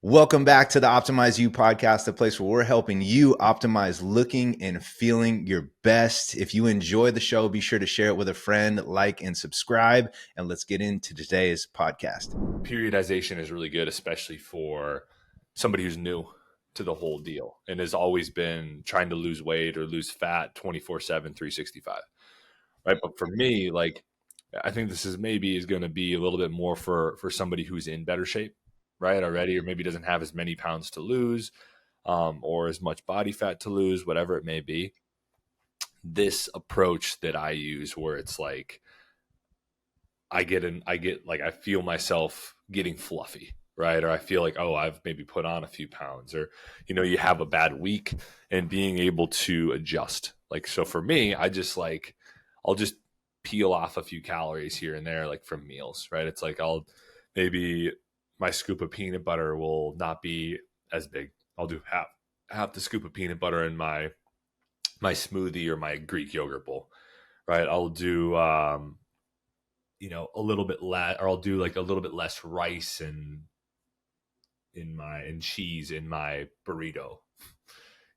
Welcome back to the Optimize You podcast, the place where we're helping you optimize looking and feeling your best. If you enjoy the show, be sure to share it with a friend, like, and subscribe. And let's get into today's podcast. Periodization is really good, especially for somebody who's new to the whole deal and has always been trying to lose weight or lose fat 24/7, 365. Right. But for me, I think this is going to be a little bit more for somebody who's in better shape, right, already, or maybe doesn't have as many pounds to lose, or as much body fat to lose, whatever it may be. This approach that I use, where it's like I feel myself getting fluffy, right? Or I feel like, oh, I've maybe put on a few pounds, or, you have a bad week, and being able to adjust. So for me, I'll just peel off a few calories here and there, like from meals, right? It's like maybe my scoop of peanut butter will not be as big. I'll do half the scoop of peanut butter in my smoothie or my Greek yogurt bowl, right? I'll do, a little bit less, or I'll do like a little bit less rice and cheese in my burrito.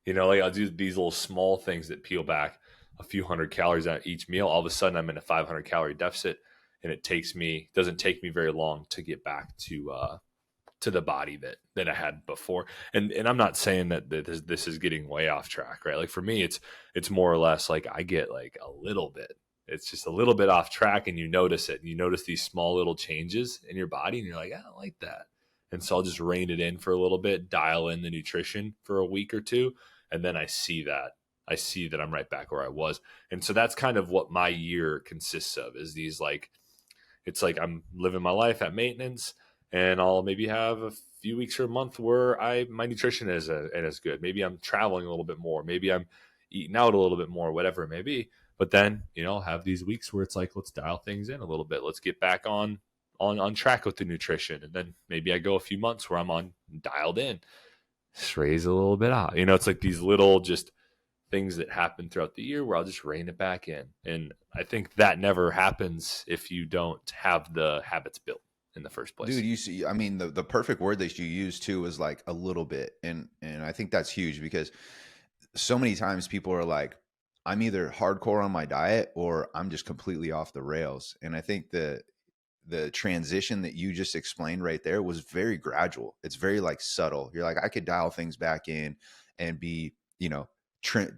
I'll do these little small things that peel back a few hundred calories at each meal. All of a sudden I'm in a 500 calorie deficit, and it doesn't take me very long to get back to the body that I had before. And I'm not saying that this is getting way off track, right? Like for me, it's more or less like I get like a little bit. It's just a little bit off track, and you notice it. And you notice these small little changes in your body, and you're like, I don't like that. And so I'll just rein it in for a little bit, dial in the nutrition for a week or two, and then I see that I'm right back where I was. And so that's kind of what my year consists of, is these it's like I'm living my life at maintenance, and I'll maybe have a few weeks or a month where my nutrition is as good. Maybe I'm traveling a little bit more. Maybe I'm eating out a little bit more, whatever it may be. But then, I'll have these weeks where it's like, let's dial things in a little bit. Let's get back on track with the nutrition. And then maybe I go a few months where I'm dialed in. Just raise a little bit out. It's like these little just things that happen throughout the year where I'll just rein it back in. And I think that never happens if you don't have the habits built in the first place. Dude, you see, I mean, the perfect word that you use too is like a little bit. And I think that's huge, because so many times people are like, I'm either hardcore on my diet or I'm just completely off the rails. And I think the transition that you just explained right there was very gradual. It's very like subtle. You're like, I could dial things back in and be,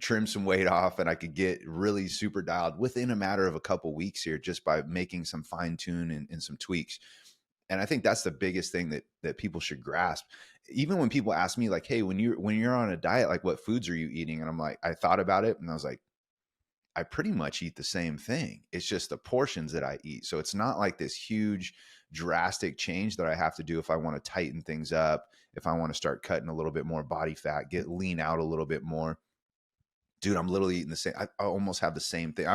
trim some weight off, and I could get really super dialed within a matter of a couple weeks here, just by making some fine tune and some tweaks. And I think that's the biggest thing that people should grasp. Even when people ask me like, hey, when you're on a diet, like what foods are you eating? And I'm like, I thought about it, and I was like, I pretty much eat the same thing. It's just the portions that I eat. So it's not like this huge drastic change that I have to do if I want to tighten things up, if I want to start cutting a little bit more body fat, get lean out a little bit more. Dude, I'm literally eating the same. I almost have the same thing.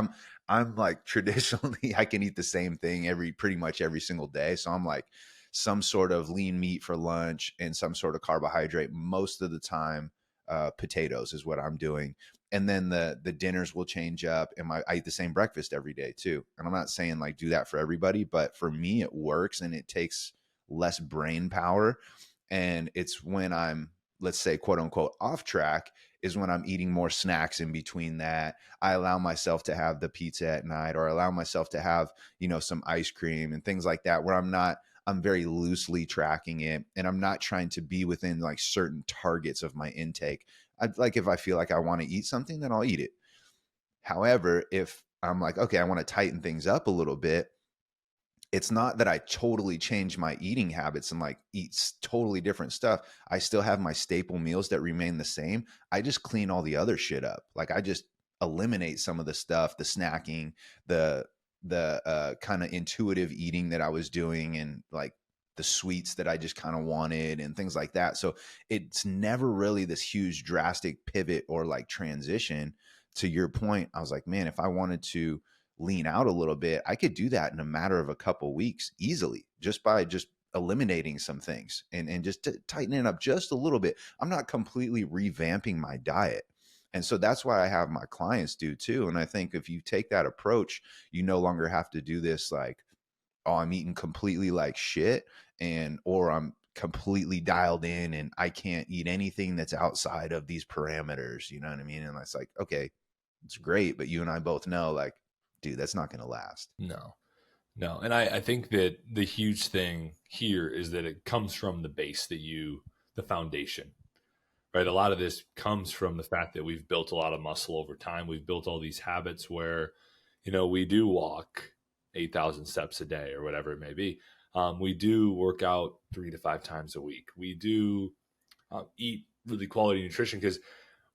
I'm like, traditionally I can eat the same thing pretty much every single day. So I'm like some sort of lean meat for lunch and some sort of carbohydrate. Most of the time, potatoes is what I'm doing. And then the dinners will change up, and I eat the same breakfast every day too. And I'm not saying like do that for everybody, but for me it works, and it takes less brain power. And it's when I'm, let's say, quote unquote, off track, is when I'm eating more snacks in between that. I allow myself to have the pizza at night, or allow myself to have, some ice cream and things like that, where I'm very loosely tracking it, and I'm not trying to be within like certain targets of my intake. If I feel like I want to eat something, then I'll eat it. However, if I'm like, okay, I want to tighten things up a little bit, it's not that I totally change my eating habits and like eat totally different stuff. I still have my staple meals that remain the same. I just clean all the other shit up. Like I just eliminate some of the stuff, the snacking, the kind of intuitive eating that I was doing, and like the sweets that I just kind of wanted and things like that. So it's never really this huge drastic pivot or like transition. To your point, I was like, man, if I wanted to lean out a little bit, I could do that in a matter of a couple weeks easily, just by just eliminating some things and just tightening up just a little bit. I'm not completely revamping my diet. And so that's why I have my clients do too. And I think if you take that approach, you no longer have to do this like, oh, I'm eating completely like shit, or I'm completely dialed in and I can't eat anything that's outside of these parameters. You know what I mean? And it's like, okay, it's great, but you and I both know, like, dude, that's not going to last. No, no. And I think that the huge thing here is that it comes from the base the foundation, right? A lot of this comes from the fact that we've built a lot of muscle over time. We've built all these habits where, we do walk 8,000 steps a day or whatever it may be. We do work out 3 to 5 times a week. We do eat really quality nutrition because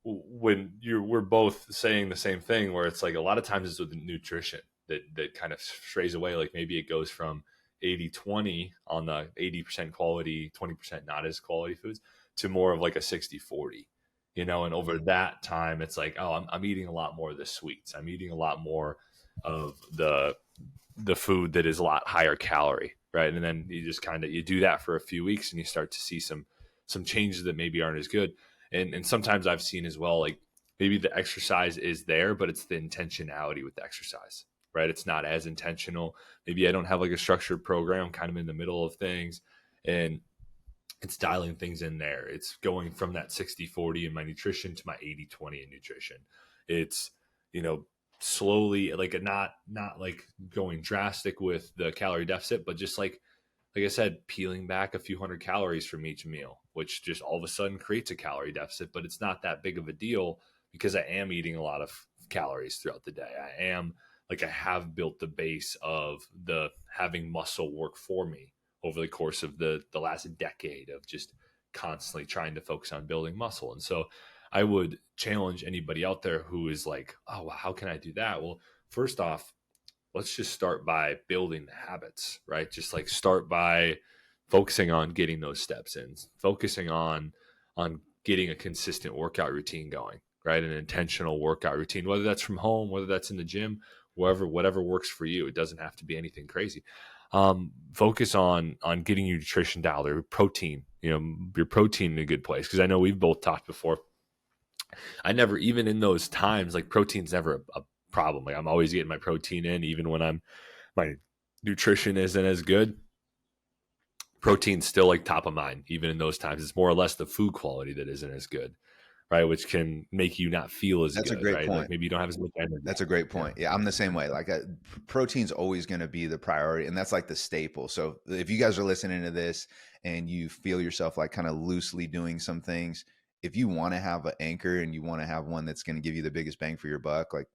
we're both saying the same thing where it's like a lot of times it's with nutrition that kind of strays away. Like maybe it goes from 80-20 on the 80% quality, 20% not as quality foods to more of like a 60-40, and over that time it's like, oh, I'm eating a lot more of the sweets. I'm eating a lot more of the food that is a lot higher calorie, right? And then you just you do that for a few weeks and you start to see some changes that maybe aren't as good. And sometimes I've seen as well, like maybe the exercise is there, but it's the intentionality with the exercise, right? It's not as intentional. Maybe I don't have like a structured program, kind of in the middle of things, and it's dialing things in there. It's going from that 60-40 in my nutrition to my 80-20 in nutrition. It's, slowly, like not like going drastic with the calorie deficit, but just like I said, peeling back a few hundred calories from each meal, which just all of a sudden creates a calorie deficit, but it's not that big of a deal because I am eating a lot of calories throughout the day. I have built the base of the having muscle work for me over the course of the last decade of just constantly trying to focus on building muscle. And so I would challenge anybody out there who is like, oh, well, how can I do that? Well, first off, let's just start by building the habits, right? Just like start by focusing on getting those steps in, focusing on getting a consistent workout routine going, right? An intentional workout routine, whether that's from home, whether that's in the gym, whatever works for you. It doesn't have to be anything crazy. Focus on getting your nutrition dialed, or protein, your protein in a good place. Because I know we've both talked before. I never, even in those times, like protein's never a problem. Like I'm always getting my protein in, even when my nutrition isn't as good. Protein's still like top of mind, even in those times. It's more or less the food quality that isn't as good, right? Which can make you not feel as That's a good, great right? Like point. maybe you don't have as much energy. That's a great Yeah. point. Yeah, I'm the same way. Like, protein's always going to be the priority, and that's like the staple. So if you guys are listening to this and you feel yourself like kind of loosely doing some things, if you want to have an anchor and you want to have one that's going to give you the biggest bang for your buck, like,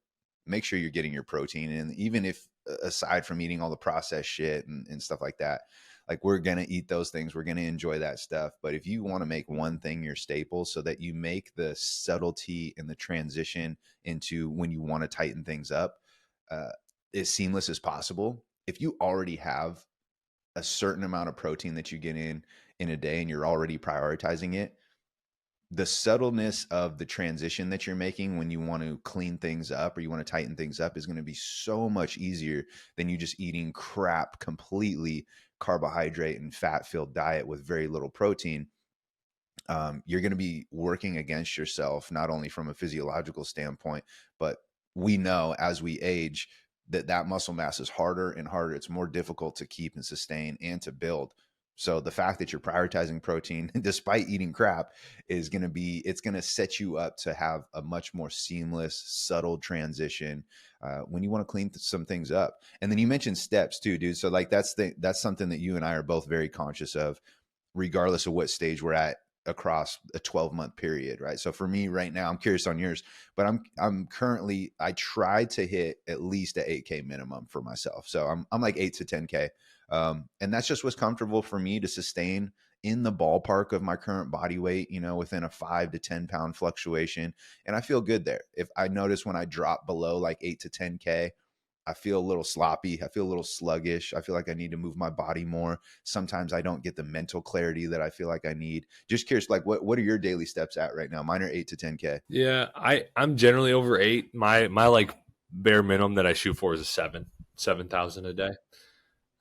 make sure you're getting your protein in, even if aside from eating all the processed shit and stuff like that. Like, we're going to eat those things. We're going to enjoy that stuff. But if you want to make one thing your staple so that you make the subtlety and the transition into when you want to tighten things up uh, as seamless as possible, if you already have a certain amount of protein that you get in a day and you're already prioritizing it, the subtleness of the transition that you're making when you want to clean things up or you want to tighten things up is going to be so much easier than you just eating crap, completely carbohydrate and fat filled diet with very little protein. You're going to be working against yourself, not only from a physiological standpoint, but we know as we age that muscle mass is harder and harder. It's more difficult to keep and sustain and to build. So the fact that you're prioritizing protein despite eating crap it's going to set you up to have a much more seamless, subtle transition when you want to clean some things up. And then you mentioned steps too, dude. So like that's something that you and I are both very conscious of, regardless of what stage we're at across a 12-month period, right? So for me right now, I'm curious on yours, but I'm currently, I try to hit at least a 8K minimum for myself. So I'm like 8 to 10K. And that's just what's comfortable for me to sustain in the ballpark of my current body weight, within a 5 to 10 pound fluctuation. And I feel good there. If I notice when I drop below like 8 to 10K, I feel a little sloppy. I feel a little sluggish. I feel like I need to move my body more. Sometimes I don't get the mental clarity that I feel like I need. Just curious, like what are your daily steps at right now? Mine are 8 to 10K. Yeah, I'm generally over 8. My like bare minimum that I shoot for is a 7,000 a day.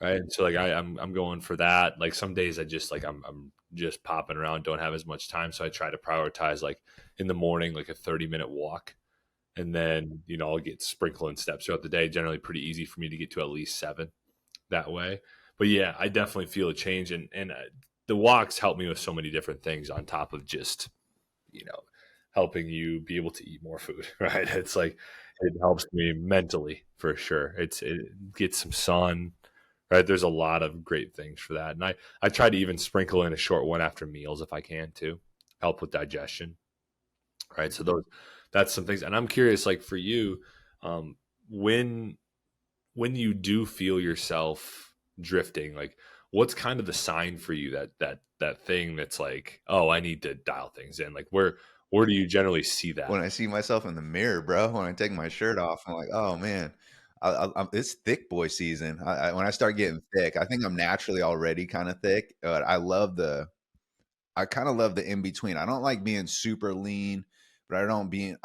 Right. And so like I'm going for that. Like some days I just like I'm just popping around, don't have as much time. So I try to prioritize like in the morning, like a 30-minute walk. And then, I'll get sprinkling steps throughout the day. Generally pretty easy for me to get to at least 7 that way. But yeah, I definitely feel a change. And the walks help me with so many different things on top of just, you know, helping you be able to eat more food, right? It's like it helps me mentally for sure. It gets some sun, right? There's a lot of great things for that. And I try to even sprinkle in a short one after meals if I can too, help with digestion, right? So that's some things. And I'm curious, like for you, um, when you do feel yourself drifting, like what's kind of the sign for you that thing that's like, oh, I need to dial things in? Like where do you generally see that? When I see myself in the mirror, bro, when I take my shirt off, I'm like, oh man, it's thick boy season. When I start getting thick, I think I'm naturally already kind of thick, but I kind of love the in between. I don't like being super lean, but I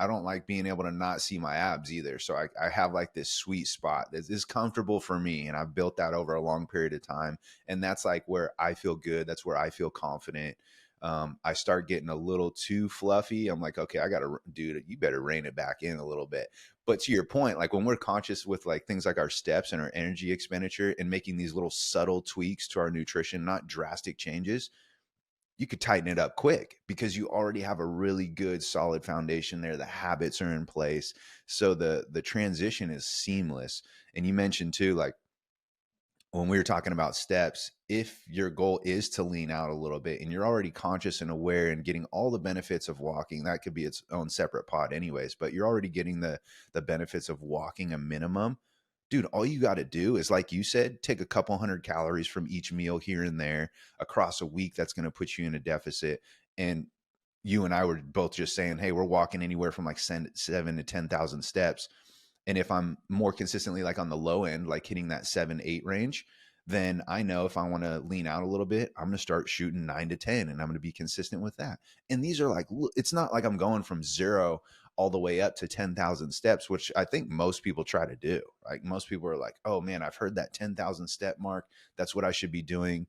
don't like being able to not see my abs either. So I have like this sweet spot that is comfortable for me, and I've built that over a long period of time. And that's like where I feel good. That's where I feel confident. I start getting a little too fluffy. I'm like, okay, I got to, dude, you better rein it back in a little bit. But to your point, like when we're conscious with like things like our steps and our energy expenditure and making these little subtle tweaks to our nutrition, not drastic changes, you could tighten it up quick because you already have a really good solid foundation there. The habits are in place. So the transition is seamless. And you mentioned too, like when we were talking about steps, if your goal is to lean out a little bit and you're already conscious and aware and getting all the benefits of walking, that could be its own separate pod anyways, but you're already getting the benefits of walking a minimum. Dude, all you got to do is, like you said, take a couple hundred calories from each meal here and there across a week. That's going to put you in a deficit. And you and I were both just saying, hey, we're walking anywhere from like 7 to 10,000 steps. And if I'm more consistently like on the low end, like hitting that 7, 8 range, then I know if I want to lean out a little bit, I'm going to start shooting 9 to 10 and I'm going to be consistent with that. And these are like, it's not like I'm going from zero all the way up to 10,000 steps, which I think most people try to do. Like most people are like, oh man, I've heard that 10,000 step mark. That's what I should be doing.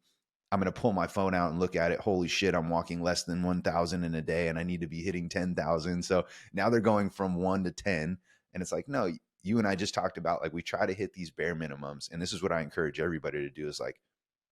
I'm going to pull my phone out and look at it. Holy shit, I'm walking less than 1,000 in a day and I need to be hitting 10,000. So now they're going from 1 to 10. And it's like, no, you and I just talked about, like, we try to hit these bare minimums. And this is what I encourage everybody to do is like,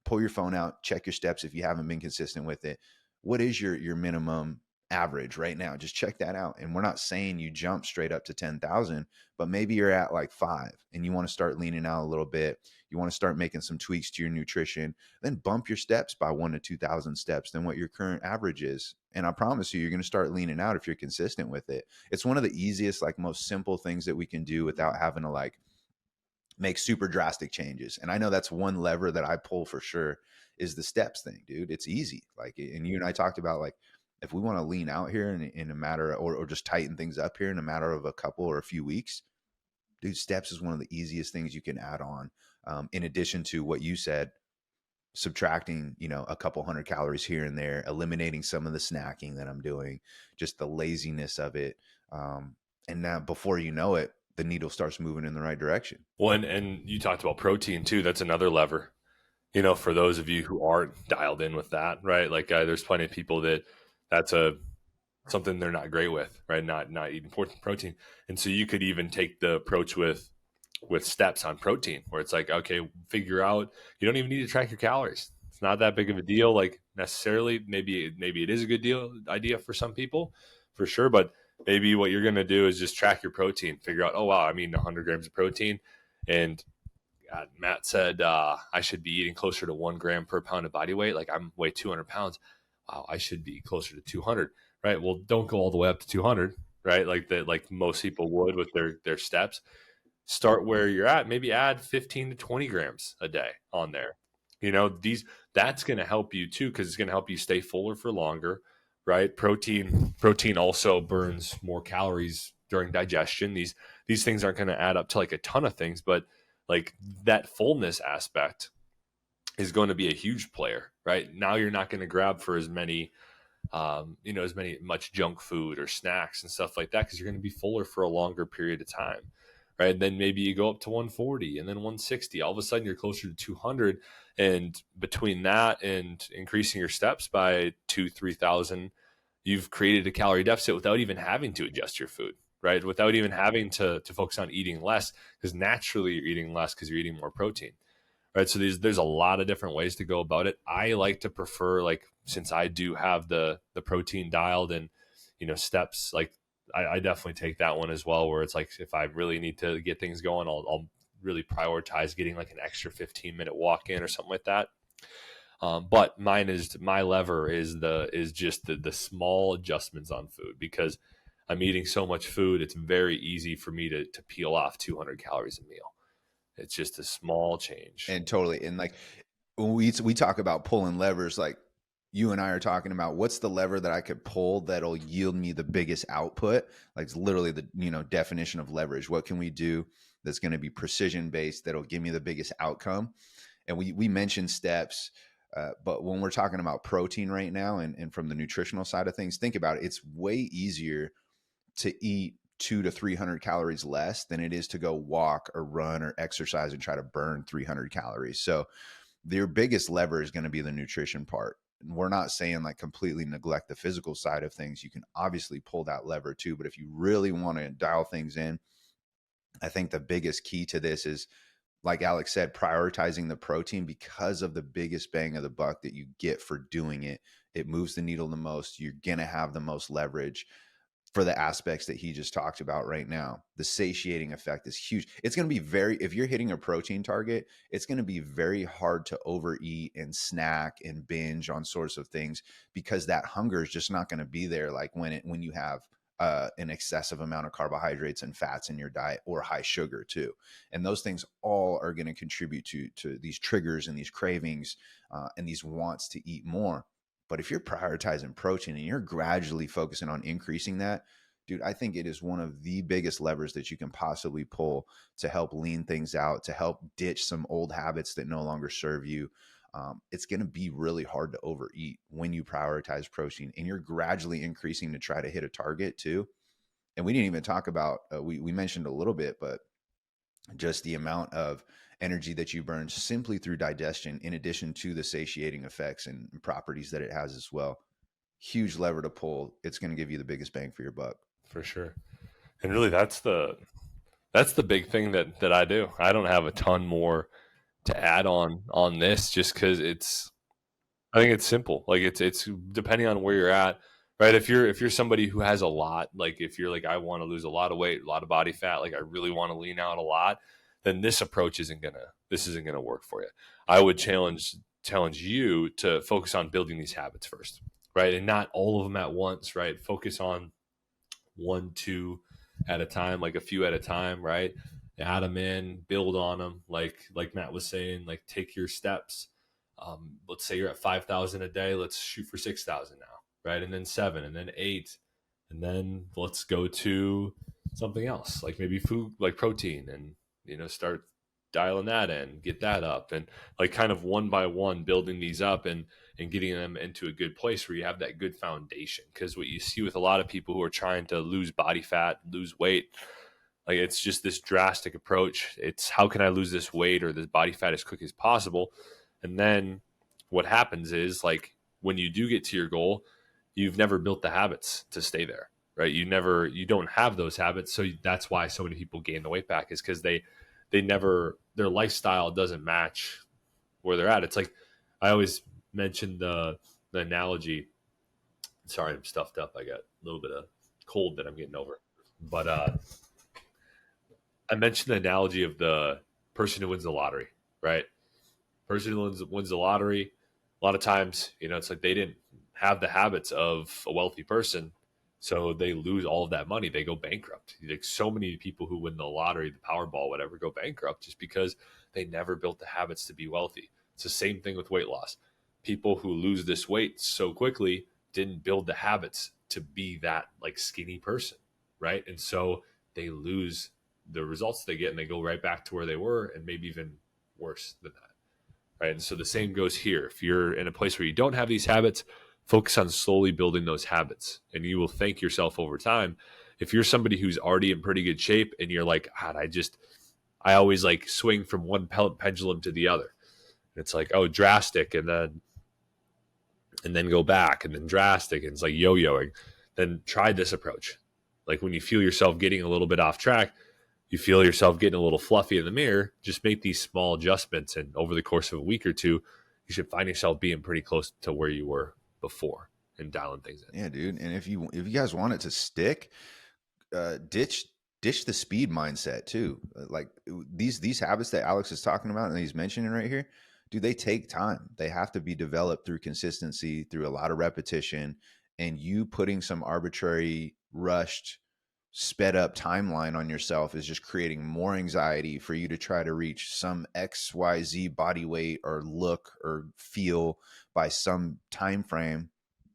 pull your phone out, check your steps if you haven't been consistent with it. What is your minimum average right now? Just check that out. And we're not saying you jump straight up to 10,000, but maybe you're at like 5 and you want to start leaning out a little bit. You want to start making some tweaks to your nutrition, then bump your steps by 1 to 2,000 steps than what your current average is. And I promise you, you're going to start leaning out if you're consistent with it. It's one of the easiest, like most simple things that we can do without having to like make super drastic changes. And I know that's one lever that I pull for sure is the steps thing, dude. It's easy. Like, and you and I talked about, like, if we want to lean out here in a matter of, or just tighten things up here in a matter of a couple or a few weeks, dude, steps is one of the easiest things you can add on. In addition to what you said, subtracting, a couple hundred calories here and there, eliminating some of the snacking that I'm doing, just the laziness of it. And now before you know it, the needle starts moving in the right direction. Well, and you talked about protein too. That's another lever, for those of you who aren't dialed in with that, right? Like there's plenty of people that's something they're not great with, right? Not eating protein. And so you could even take the approach with steps on protein, where it's like, okay, figure out, you don't even need to track your calories. It's not that big of a deal, like necessarily. Maybe it is a good idea for some people, for sure. But maybe what you're going to do is just track your protein, figure out, oh wow, I'm eating 100 grams of protein, and God, Matt said I should be eating closer to 1 gram per pound of body weight. Like I'm weigh 200 pounds. Wow, I should be closer to 200. Right. Well, don't go all the way up to 200. Right. Like that, like most people would with their steps. Start where you're at. Maybe add 15 to 20 grams a day on there. That's going to help you too, because it's going to help you stay fuller for longer. Right. Protein also burns more calories during digestion. These things aren't going to add up to like a ton of things, but like that fullness aspect is going to be a huge player. Right now, you're not going to grab for as many much junk food or snacks and stuff like that, because you're going to be fuller for a longer period of time, right? And then maybe you go up to 140 and then 160. All of a sudden, you're closer to 200, and between that and increasing your steps by 2-3,000, you've created a calorie deficit without even having to adjust your food, right? Without even having to focus on eating less, because naturally you're eating less because you're eating more protein. right? So there's a lot of different ways to go about it. I like to prefer, like, since I do have the protein dialed and, steps, like I definitely take that one as well, where it's like, if I really need to get things going, I'll really prioritize getting like an extra 15-minute walk in or something like that. But my lever is just the small adjustments on food, because I'm eating so much food. It's very easy for me to peel off 200 calories a meal. It's just a small change. And totally. And like when we talk about pulling levers, like you and I are talking about what's the lever that I could pull that'll yield me the biggest output. Like it's literally the definition of leverage. What can we do that's going to be precision based that'll give me the biggest outcome? And we mentioned steps, but when we're talking about protein right now, and from the nutritional side of things, think about it. It's way easier to eat 200 to 300 calories less than it is to go walk or run or exercise and try to burn 300 calories. So your biggest lever is going to be the nutrition part. And we're not saying like completely neglect the physical side of things. You can obviously pull that lever too, but if you really want to dial things in, I think the biggest key to this is, like Alex said, prioritizing the protein because of the biggest bang of the buck that you get for doing it. It moves the needle the most. You're going to have the most leverage for the aspects that he just talked about right now. The satiating effect is huge. It's going to be if you're hitting a protein target, it's going to be very hard to overeat and snack and binge on sorts of things, because that hunger is just not going to be there. Like when you have an excessive amount of carbohydrates and fats in your diet, or high sugar too. And those things all are going to contribute to these triggers and these cravings and these wants to eat more. But if you're prioritizing protein and you're gradually focusing on increasing that, dude, I think it is one of the biggest levers that you can possibly pull to help lean things out, to help ditch some old habits that no longer serve you. It's going to be really hard to overeat when you prioritize protein, and you're gradually increasing to try to hit a target too. And we didn't even talk about, we mentioned a little bit, but just the amount of energy that you burn simply through digestion, in addition to the satiating effects and properties that it has as well. Huge lever to pull. It's going to give you the biggest bang for your buck. For sure. And really, that's the big thing that I do. I don't have a ton more to add on this, just because I think it's simple. Like, it's depending on where you're at, right? If you're somebody who has a lot, like if you're like, I want to lose a lot of weight, a lot of body fat, like I really want to lean out a lot, then this approach isn't gonna work for you. I would challenge you to focus on building these habits first, right? And not all of them at once, right? Focus on one, two at a time, like a few at a time, right? Add them in, build on them. Like Matt was saying, like take your steps. Let's say you're at 5,000 a day. Let's shoot for 6,000 now, right? And then 7, and then 8, and then let's go to something else, like maybe food, like protein, and start dialing that in, get that up, and like kind of one by one building these up and getting them into a good place where you have that good foundation. Because what you see with a lot of people who are trying to lose body fat, lose weight, like it's just this drastic approach. It's, how can I lose this weight or this body fat as quick as possible? And then what happens is, like, when you do get to your goal, you've never built the habits to stay there, right? You don't have those habits. So that's why so many people gain the weight back, is because they never, their lifestyle doesn't match where they're at. It's like, I always mention the analogy. Sorry, I'm stuffed up. I got a little bit of cold that I'm getting over. But I mentioned the analogy of the person who wins the lottery, right? Person who wins the lottery, a lot of times, it's like they didn't have the habits of a wealthy person, so they lose all of that money. They go bankrupt. Like, so many people who win the lottery, the Powerball, whatever, go bankrupt just because they never built the habits to be wealthy. It's the same thing with weight loss. People who lose this weight so quickly didn't build the habits to be that, like, skinny person, right? And so they lose the results they get, and they go right back to where they were, and maybe even worse than that. Right. And so the same goes here. If you're in a place where you don't have these habits, focus on slowly building those habits, and you will thank yourself over time. If you're somebody who's already in pretty good shape and you're like, God, I always like swing from one pendulum to the other. And it's like, oh, drastic. And then go back, and then drastic. And it's like yo-yoing. Then try this approach. Like, when you feel yourself getting a little bit off track, you feel yourself getting a little fluffy in the mirror, just make these small adjustments. And over the course of a week or two, you should find yourself being pretty close to where you were before and dialing things in. Yeah, dude. And if you guys want it to stick, ditch the speed mindset too. Like these habits that Alex is talking about and he's mentioning right here, do they take time? They have to be developed through consistency, through a lot of repetition, and you putting some arbitrary, rushed, sped up timeline on yourself is just creating more anxiety for you to try to reach some XYZ body weight or look or feel by some time frame.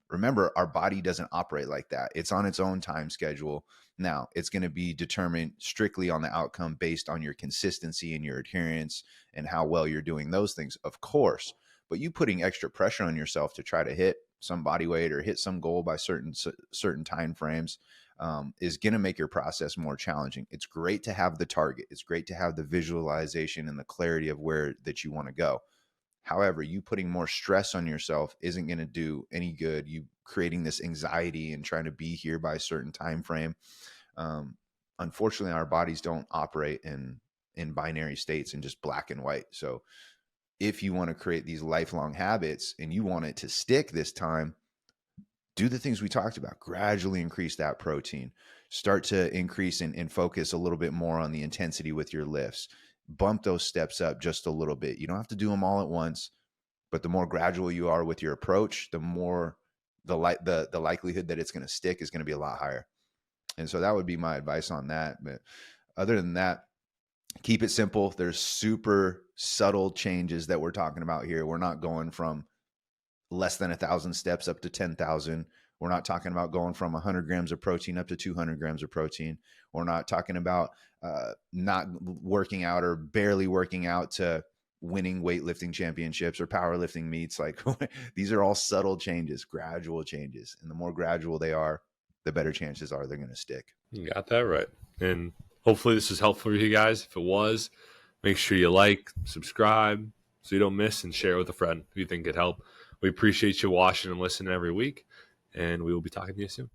Remember, our body doesn't operate like that. It's on its own time schedule. Now, it's going to be determined strictly on the outcome based on your consistency and your adherence and how well you're doing those things, of course. But you putting extra pressure on yourself to try to hit some body weight or hit some goal by certain time frames is going to make your process more challenging. It's great to have the target. It's great to have the visualization and the clarity of where that you want to go. However, you putting more stress on yourself isn't going to do any good. You creating this anxiety and trying to be here by a certain time frame. Unfortunately, our bodies don't operate in binary states and just black and white. So if you want to create these lifelong habits and you want it to stick this time, do the things we talked about. Gradually increase that protein. Start to increase and focus a little bit more on the intensity with your lifts. Bump those steps up just a little bit. You don't have to do them all at once, but the more gradual you are with your approach, the more the likelihood that it's going to stick is going to be a lot higher. And so that would be my advice on that. But other than that, keep it simple. There's super subtle changes that we're talking about here. We're not going from less than 1,000 steps up to 10,000. We're not talking about going from 100 grams of protein up to 200 grams of protein. We're not talking about not working out or barely working out to winning weightlifting championships or powerlifting meets. Like these are all subtle changes, gradual changes. And the more gradual they are, the better chances are they're going to stick. You got that right. And hopefully this was helpful for you guys. If it was, make sure you like, subscribe so you don't miss, and share with a friend who you think could help. We appreciate you watching and listening every week, and we will be talking to you soon.